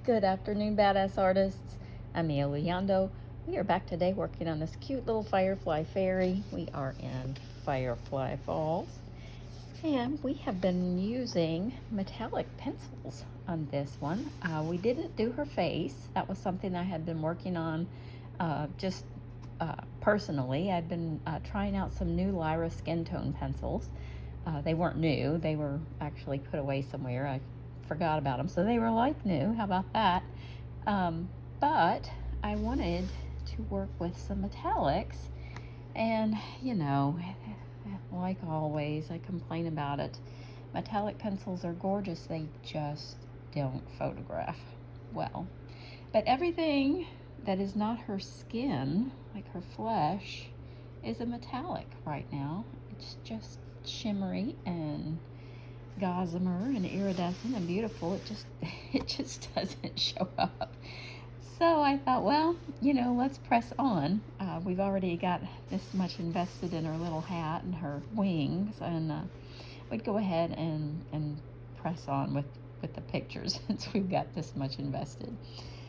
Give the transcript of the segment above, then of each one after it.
Good afternoon, badass artists. I'm Leondo. We are back today working on this cute little Firefly fairy. We are in Firefly Falls. And we have been using metallic pencils on this one. We didn't do her face. That was something I had been working on personally. I'd been trying out some new Lyra skin tone pencils. They weren't new. They were actually put away somewhere. I forgot about them, so they were like new. How about that? But I wanted to work with some metallics, and you know, like always, I complain about it. Metallic pencils are gorgeous, they just don't photograph well. But everything that is not her skin, like her flesh, is a metallic right now. It's just shimmery and gossamer and iridescent and beautiful. It just doesn't show up. So I thought, well, you know, let's press on. We've already got this much invested in her little hat and her wings, and we'd go ahead and press on with the pictures since we've got this much invested.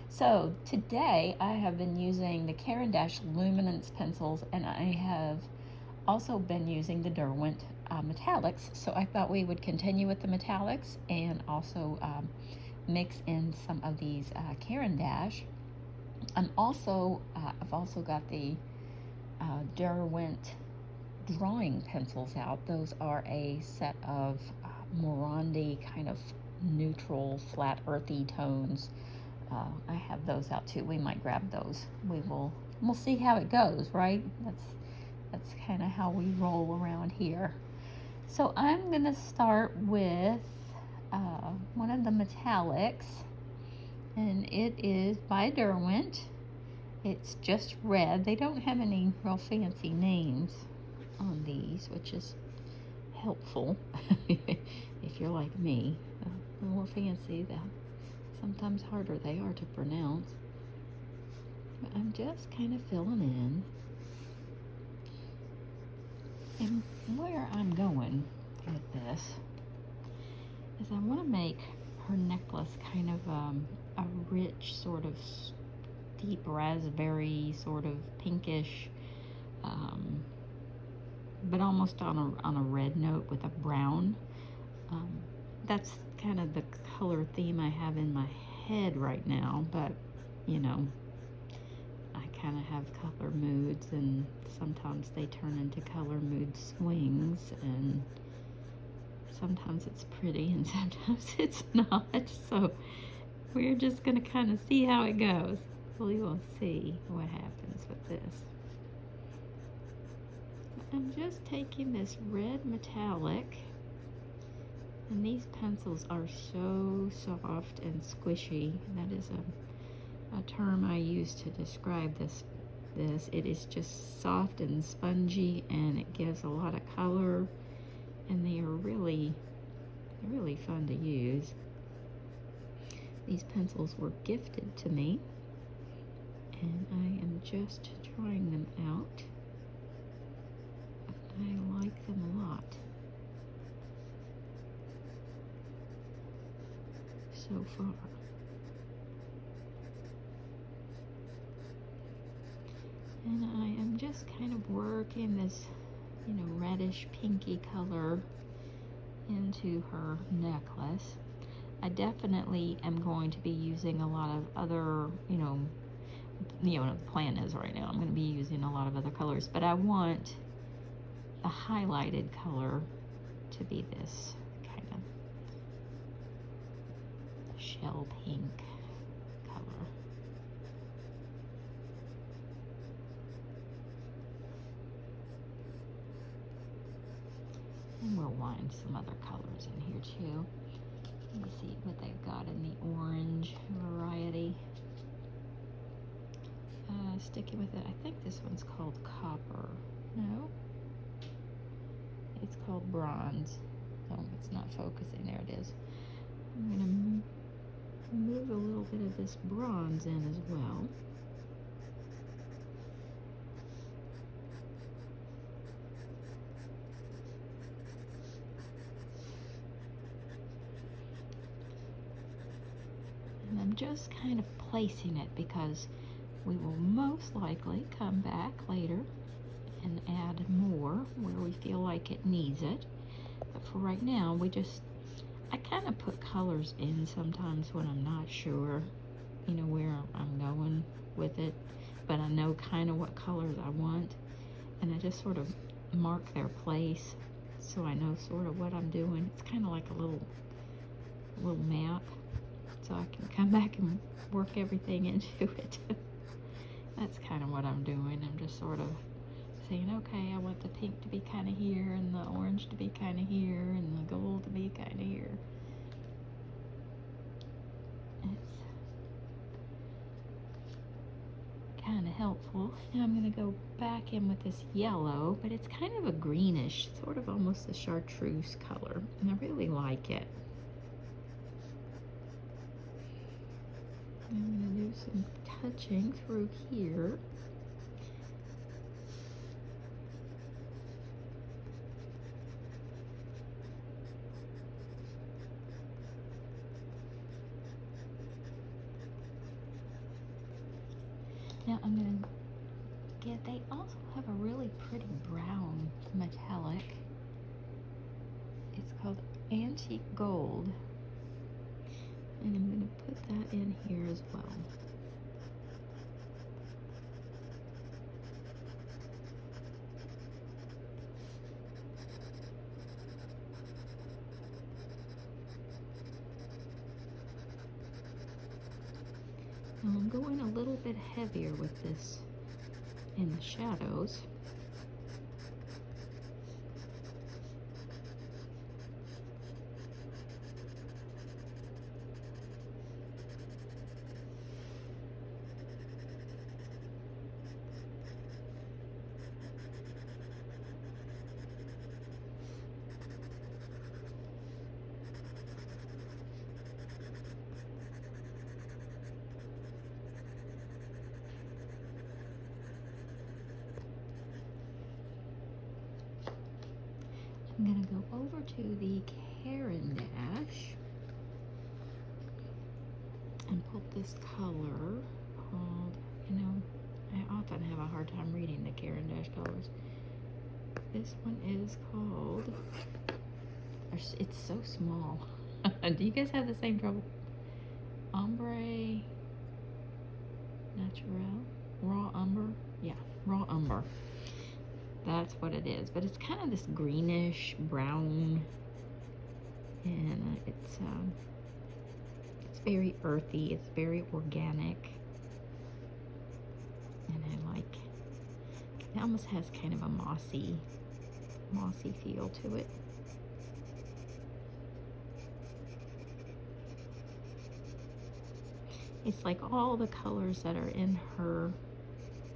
So today I have been using the Caran DAche Luminance pencils, and I have also been using the Derwent Metallics. So I thought we would continue with the metallics and also mix in some of these Caran DAche. I've also got the Derwent drawing pencils out. Those are a set of Morandi kind of neutral, flat, earthy tones. I have those out too. We might grab those. We'll see how it goes, right? That's kind of how we roll around here. So I'm gonna start with one of the metallics, and it is by Derwent. It's just red. They don't have any real fancy names on these, which is helpful if you're like me. The more fancy, the sometimes harder they are to pronounce. But I'm just kind of filling in. And where I'm going with this is I want to make her necklace kind of a rich sort of deep raspberry, sort of pinkish, but almost on a red note with a brown. That's kind of the color theme I have in my head right now, but you know, I kind of have color moods, and sometimes they turn into color mood swings, and sometimes it's pretty and sometimes it's not. So we're just going to kind of see how it goes. We will see what happens with this. I'm just taking this red metallic, and these pencils are so soft and squishy. That is a term I use to describe this. It is just soft and spongy, and it gives a lot of color, and they're really fun to use. These pencils were gifted to me, and I am just trying them out. I like them a lot so far. And I am just kind of working this, you know, reddish pinky color into her necklace. I definitely am going to be using a lot of other, you know, the plan is right now I'm going to be using a lot of other colors, but I want the highlighted color to be this kind of shell pink color. And we'll wind some other colors in here too. Let me see what they've got in the orange variety. Sticking with it, I think this one's called copper. No? It's called bronze. Oh, it's not focusing. There it is. I'm going to move a little bit of this bronze in as well. And I'm just kind of placing it because we will most likely come back later and add more where we feel like it needs it. But for right now, I kind of put colors in sometimes when I'm not sure, you know, where I'm going with it, but I know kind of what colors I want, and I just sort of mark their place so I know sort of what I'm doing. It's kind of like a little map, so I can come back and work everything into it. That's kind of what I'm doing. I'm just sort of saying, okay, I want the pink to be kind of here, and the orange to be kind of here, and the gold to be kind of here. It's kind of helpful. Now I'm going to go back in with this yellow, but it's kind of a greenish, sort of almost a chartreuse color, and I really like it. I'm going to do some touching through here. Now I'm going to they also have a really pretty brown metallic. It's called Antique Gold. And I'm going to put that in here as well. Now I'm going a little bit heavier with this in the shadows. I'm going to go over to the Caran DAche and pull this color called, you know, I often have a hard time reading the Caran DAche colors. This one is called, it's so small. Do you guys have the same trouble? Ombre Natural? Raw Umber? Yeah, Raw Umber. That's what it is, but it's kind of this greenish brown, and it's very earthy. It's very organic, and I like. It almost has kind of a mossy feel to it. It's like all the colors that are in her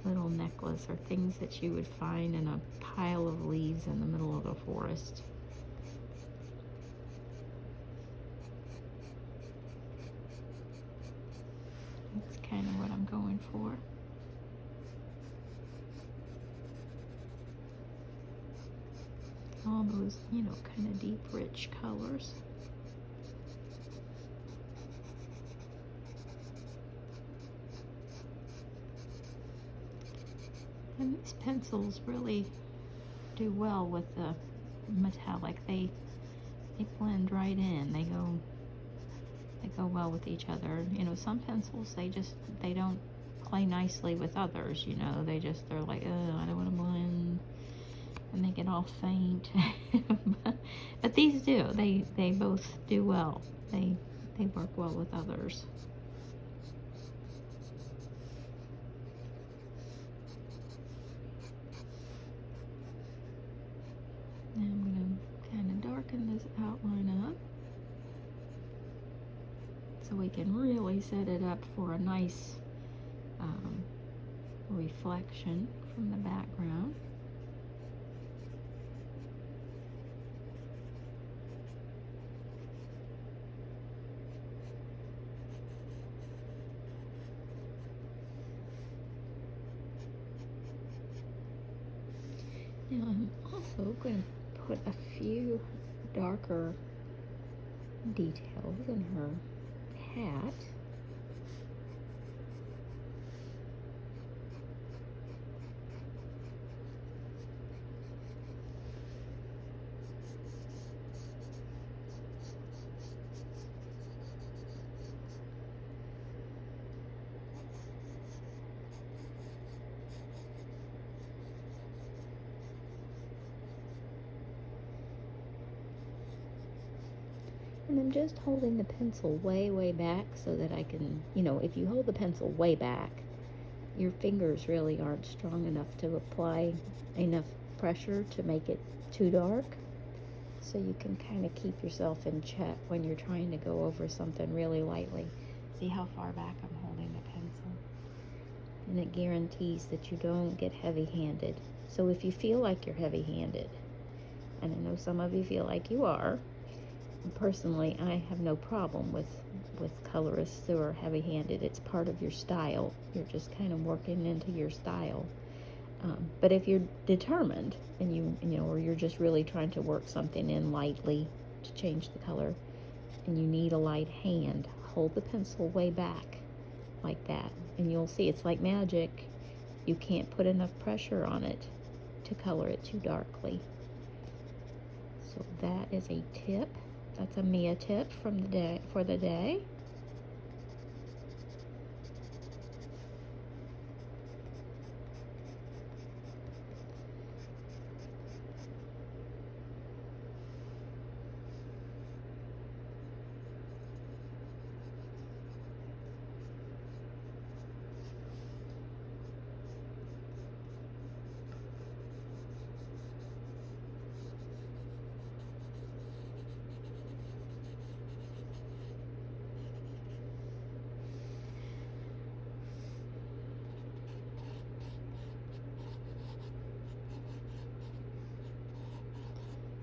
little necklace are things that you would find in a pile of leaves in the middle of a forest. That's kind of what I'm going for. All those, you know, kind of deep, rich colors. And these pencils really do well with the metallic. They blend right in. They go well with each other. You know, some pencils they don't play nicely with others. You know, they're like, oh, I don't want to blend, and they get all faint. But these do. They both do well. They work well with others. Now I'm going to kind of darken this outline up so we can really set it up for a nice reflection from the background. Now I'm also going to put a few darker details in her hat. And I'm just holding the pencil way, way back so that I can, if you hold the pencil way back, your fingers really aren't strong enough to apply enough pressure to make it too dark. So you can kind of keep yourself in check when you're trying to go over something really lightly. See how far back I'm holding the pencil? And it guarantees that you don't get heavy-handed. So if you feel like you're heavy-handed, and I know some of you feel like you are, personally, I have no problem with colorists who are heavy-handed. It's part of your style. You're just kind of working into your style. But if you're determined and or you're just really trying to work something in lightly to change the color, and you need a light hand, hold the pencil way back like that, and you'll see it's like magic. You can't put enough pressure on it to color it too darkly. So that is a tip. That's a Mia tip for the day.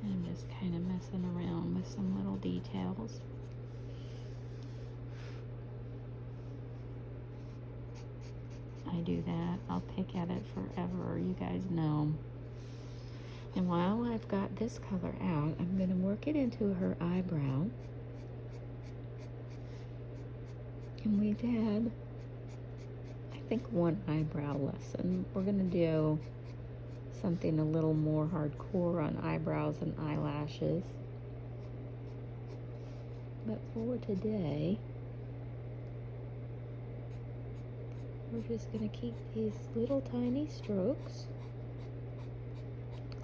I'm just kind of messing around with some little details. I do that. I'll pick at it forever, you guys know. And while I've got this color out, I'm going to work it into her eyebrow. And we've had, I think, one eyebrow lesson. We're going to do something a little more hardcore on eyebrows and eyelashes. But for today, we're just going to keep these little tiny strokes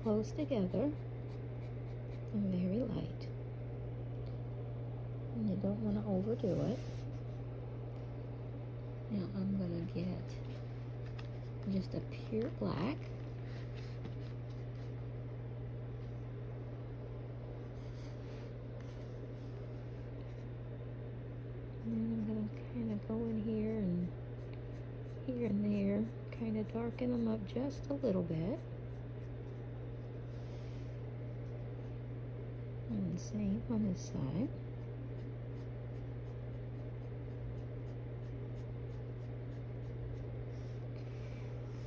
close together and very light. And you don't want to overdo it. Now I'm going to get just a pure black. And then I'm going to kind of go in here and there, kind of darken them up just a little bit. And same on this side.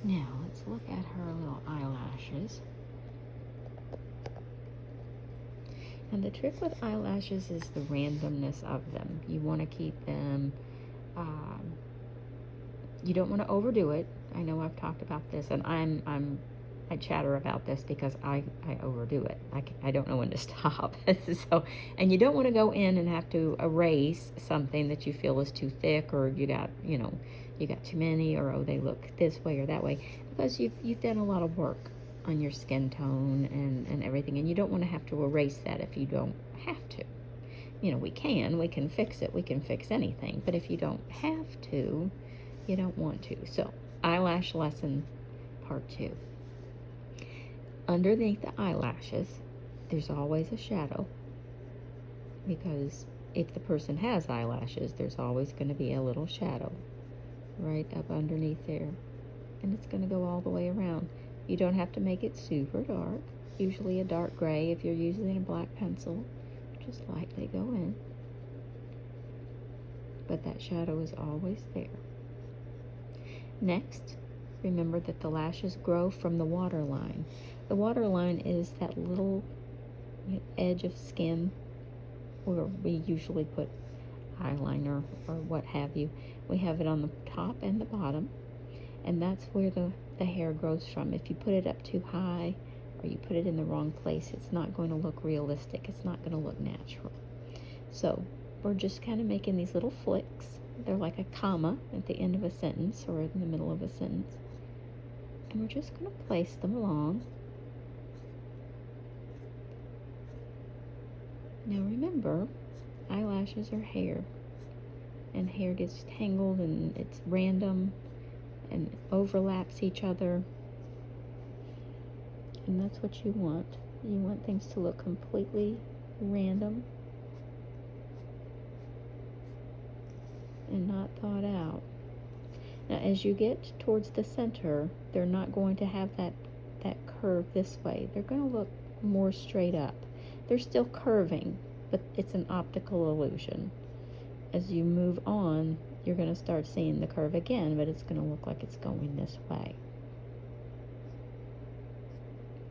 Now let's look at her little eyelashes. And the trick with eyelashes is the randomness of them. You want to keep them, you don't want to overdo it. I know I've talked about this, and I chatter about this because I overdo it. I don't know when to stop. So, and you don't want to go in and have to erase something that you feel is too thick, or you got too many, or oh, they look this way or that way, because you've done a lot of work on your skin tone and everything, and you don't want to have to erase that if you don't have to. We can fix it, we can fix anything, but if you don't have to, you don't want to. So, eyelash lesson part 2. Underneath the eyelashes, there's always a shadow, because if the person has eyelashes, there's always going to be a little shadow right up underneath there, and it's going to go all the way around. You don't have to make it super dark. Usually a dark gray. If you're using a black pencil, just lightly go in. But that shadow is always there. Next, remember that the lashes grow from the waterline. The waterline is that little edge of skin where we usually put eyeliner or what have you. We have it on the top and the bottom, and that's where the hair grows from. If you put it up too high or you put it in the wrong place, it's not going to look realistic. It's not going to look natural. So we're just kind of making these little flicks. They're like a comma at the end of a sentence or in the middle of a sentence. And we're just going to place them along. Now remember, eyelashes are hair, and hair gets tangled and it's random and overlaps each other, and that's what you want. You want things to look completely random and not thought out. Now as you get towards the center, they're not going to have that curve this way. They're going to look more straight up. They're still curving, but it's an optical illusion. As you move on, you're going to start seeing the curve again, but it's going to look like it's going this way.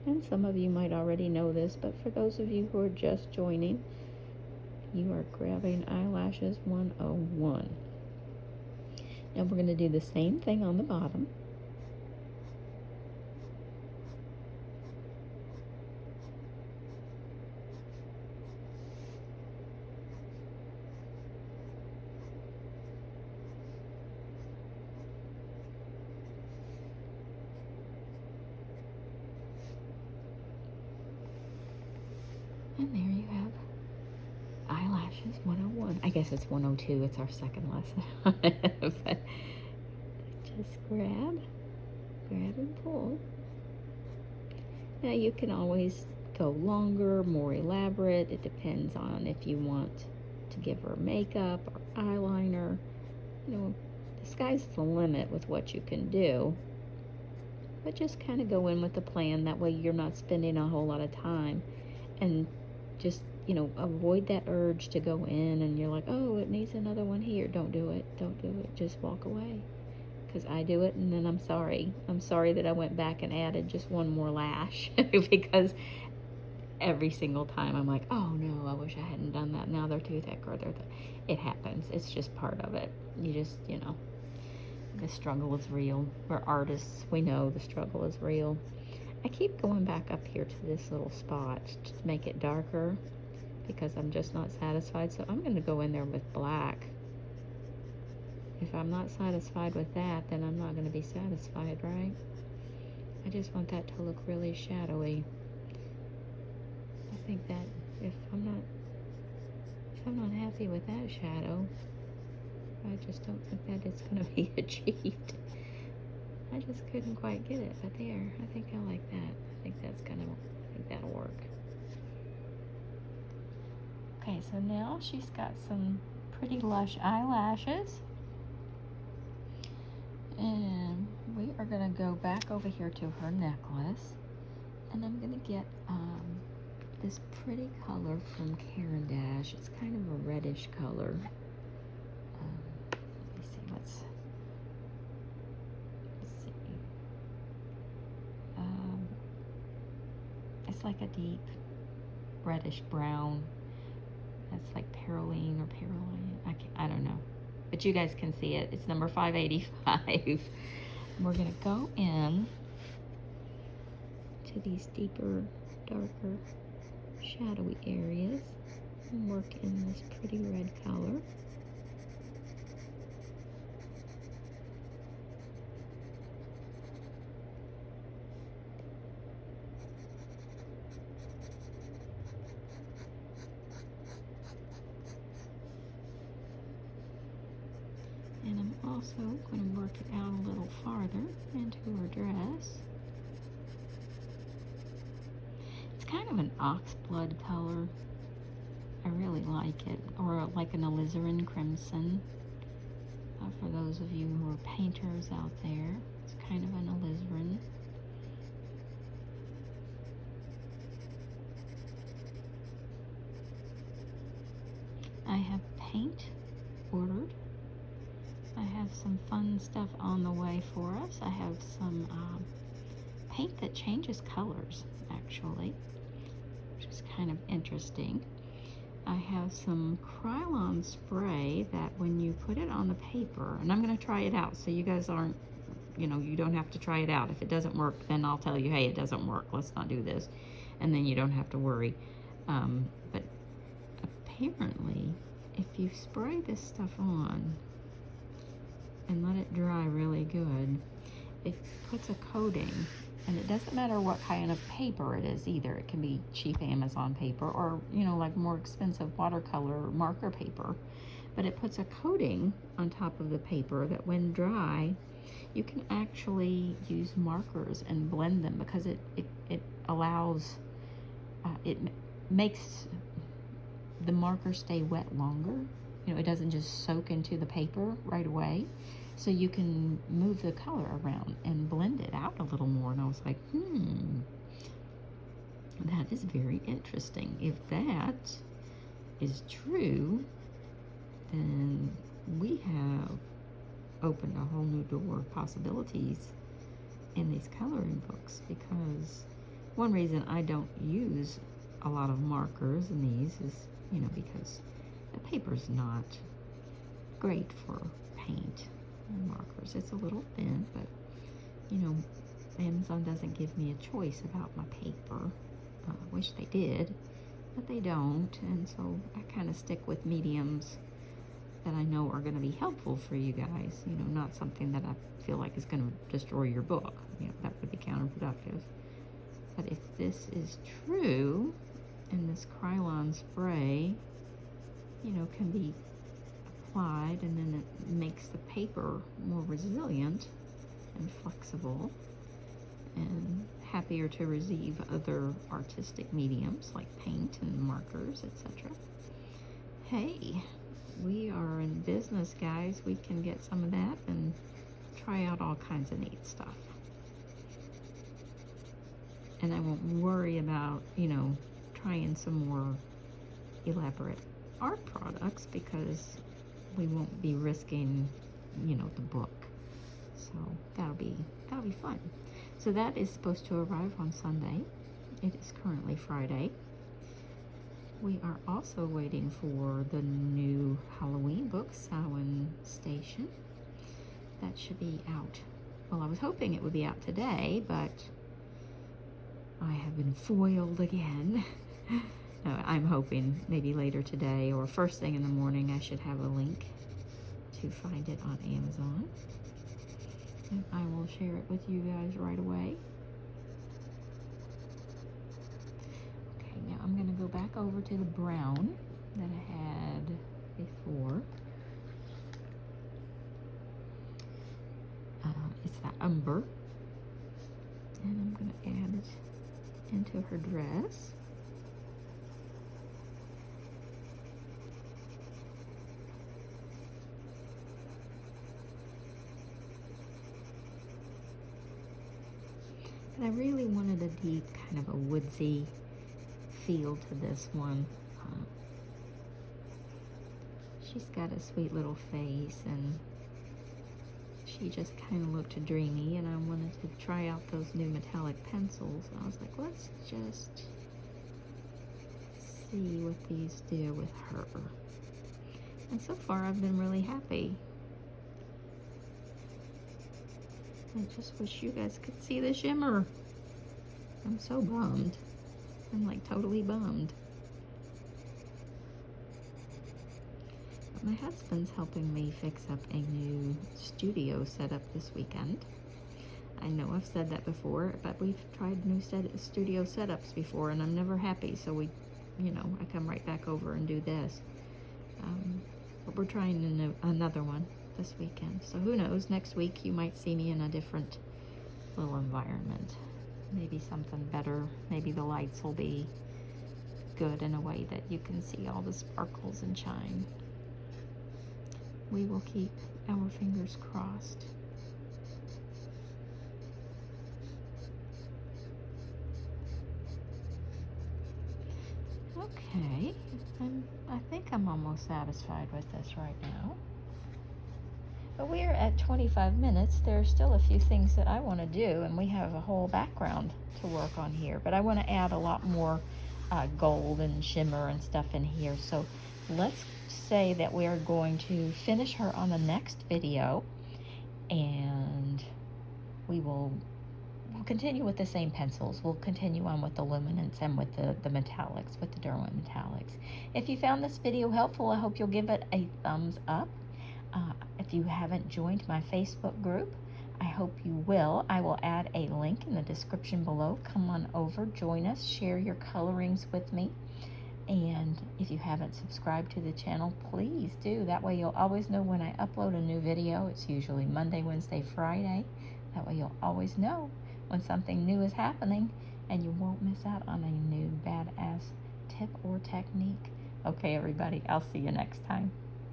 And some of you might already know this, but for those of you who are just joining, you are grabbing Eyelashes 101. Now we're going to do the same thing on the bottom. And there you have Eyelashes 101. I guess it's 102. It's our second lesson. But just grab and pull. Now you can always go longer, more elaborate. It depends on if you want to give her makeup or eyeliner. You know, the sky's the limit with what you can do. But just kind of go in with the plan. That way you're not spending a whole lot of time. And just, you know, avoid that urge to go in and you're like, oh, it needs another one here. Don't do it. Don't do it. Just walk away. Because I do it and then I'm sorry. I'm sorry that I went back and added just one more lash. Because every single time I'm like, oh no, I wish I hadn't done that. Now they're too thick or it happens. It's just part of it. You just, you know, the struggle is real. We're artists. We know the struggle is real. I keep going back up here to this little spot to make it darker because I'm just not satisfied. So I'm going to go in there with black. If I'm not satisfied with that, then I'm not going to be satisfied, right? I just want that to look really shadowy. I think that if I'm not happy with that shadow, I just don't think that it's going to be achieved. I just couldn't quite get it, but there, I think I like that. I think that'll work. Okay, so now she's got some pretty lush eyelashes. And we are gonna go back over here to her necklace. And I'm gonna get this pretty color from Caran DAche. It's kind of a reddish color. Let me see, let's see. It's like a deep reddish brown. That's like Peroline or Peroline. I don't know. But you guys can see it. It's number 585. And we're going to go in to these deeper, darker, shadowy areas and work in this pretty red color. And I'm also going to work it out a little farther into her dress. It's kind of an oxblood color. I really like it. Or like an alizarin crimson. For those of you who are painters out there, it's kind of an alizarin. I have paint ordered. I have some fun stuff on the way for us. I have some paint that changes colors, actually, which is kind of interesting. I have some Krylon spray that when you put it on the paper, and I'm going to try it out so you guys aren't, you know, you don't have to try it out. If it doesn't work, then I'll tell you, hey, it doesn't work. Let's not do this. And then you don't have to worry. But apparently, if you spray this stuff on, and let it dry really good, it puts a coating And it doesn't matter what kind of paper it is either. It can be cheap Amazon paper or, you know, like more expensive watercolor marker paper. But it puts a coating on top of the paper that when dry, you can actually use markers and blend them, because it allows, it makes the marker stay wet longer. You know, it doesn't just soak into the paper right away. So you can move the color around and blend it out a little more. And I was like, that is very interesting. If that is true, then we have opened a whole new door of possibilities in these coloring books, because one reason I don't use a lot of markers in these is, you know, because the paper's not great for paint and markers. It's a little thin, but, you know, Amazon doesn't give me a choice about my paper. I wish they did, but they don't, and so I kind of stick with mediums that I know are going to be helpful for you guys, you know, not something that I feel like is going to destroy your book. You know, that would be counterproductive. But if this is true, and this Krylon spray, you know, can be applied, and then it makes the paper more resilient and flexible and happier to receive other artistic mediums like paint and markers, etc. Hey, we are in business, guys. We can get some of that and try out all kinds of neat stuff. And I won't worry about, you know, trying some more elaborate art products, because we won't be risking, you know, the book. So that'll be fun. So that is supposed to arrive on Sunday. It is currently Friday. We are also waiting for the new Halloween book, Samhain Station. That should be out. Well, I was hoping it would be out today, but I have been foiled again. No, I'm hoping maybe later today or first thing in the morning I should have a link to find it on Amazon. And I will share it with you guys right away. Okay, now I'm going to go back over to the brown that I had before. It's that umber. And I'm going to add it into her dress. And I really wanted a deep, kind of a woodsy feel to this one. She's got a sweet little face, and she just kind of looked dreamy, and I wanted to try out those new metallic pencils. I was like, let's just see what these do with her. And so far I've been really happy. I just wish you guys could see the shimmer. I'm so bummed. I'm like totally bummed. But my husband's helping me fix up a new studio setup this weekend. I know I've said that before, but we've tried new studio setups before, and I'm never happy. So we, you know, I come right back over and do this. But we're trying another one this weekend. So who knows, next week you might see me in a different little environment. Maybe something better. Maybe the lights will be good in a way that you can see all the sparkles and shine. We will keep our fingers crossed. Okay, I think I'm almost satisfied with this right now. But we are at 25 minutes. There are still a few things that I want to do, and we have a whole background to work on here. But I want to add a lot more gold and shimmer and stuff in here. So let's say that we are going to finish her on the next video, and we'll continue with the same pencils. We'll continue on with the Luminance and with the metallics, with the Derwent Metallics. If you found this video helpful, I hope you'll give it a thumbs up. If you haven't joined my Facebook group, I hope you will. I will add a link in the description below. Come on over, join us, share your colorings with me. And if you haven't subscribed to the channel, please do. That way you'll always know when I upload a new video. It's usually Monday, Wednesday, Friday. That way you'll always know when something new is happening, and you won't miss out on a new badass tip or technique. Okay, everybody, I'll see you next time.